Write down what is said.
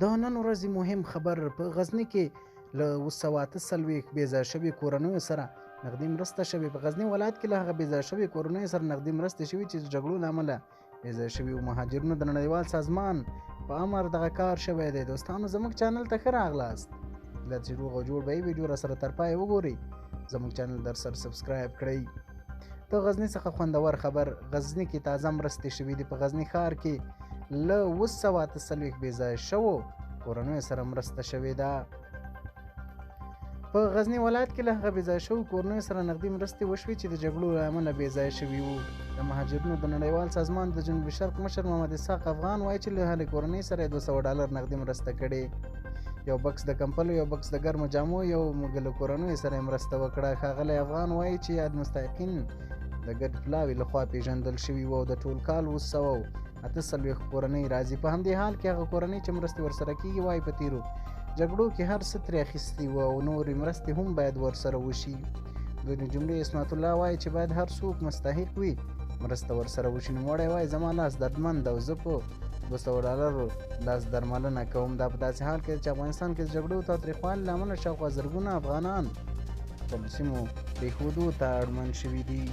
د نن ورځې مهم خبر په غزني کې له 248 بې ځای شوي کورنیو سره نغدي مرسته شوې. په غزني ولایت کې له هغه بې ځای شوي کورنیو سره نغدي مرستې شوي چې د جګړو له امله بې ځای شوي وو. مهاجرینو د نړیوال سازمان په امر دغه کار شوی دی. دوستانو زموږ چینل ته ښه راغلاست. هیله چې روغ او جوړ به ویډیو را سره تر پایه وګورئ. زموږ چینل در سره سبسکرایب کړئ. د غزني څخه خوندور خبر. غزني کې تازه مرستې شوي دي. په غزني ښار کې له 248 بې ځای شوو کورنیو سره مرسته شوې ده. په غزني ولایت کې له هغه بې ځای شوو کورنیو سره نغدي مرستې وشوې چې د جګړو له امله بې ځای شوي وو. د مهاجرینو د نړیوال سازمان د جنوبي شرق مشر محمد اسحاق افغان وایي چې له هرې کورنۍ سره یې $200 نغدي مرسته کړې. یو بکس د کمپلو، یو بکس د ګرمو جامو، یو له کورنیو سره یې مرسته وکړه. ښاغلی افغان وایي چې یاد مستحقین د ګډ پلاوي لخوا پیژندل شوي وو او د ټول کال 248 کورنۍ راځي. په همدې حال کې هغه کورنۍ چې مرستې ورسره کېږي وایي په تیرو جګړو کې هر څه ترې اخیستي وو او نورې مرستې هم باید ورسره وشي. د جملې اسمت الله وایي چې باید هر څوک مستحق وي مرسته ورسره وشي. نوموړی وایي زما لاس دردمند او زه په $200 لاس درملنه کوم. دا په داسې حال کې چې افغانستان کې د جګړو تاوتریخوالي له امله شاوخوا زرګونه افغانان خپلو سیمو پرېښودو ته اړمن شوي دي.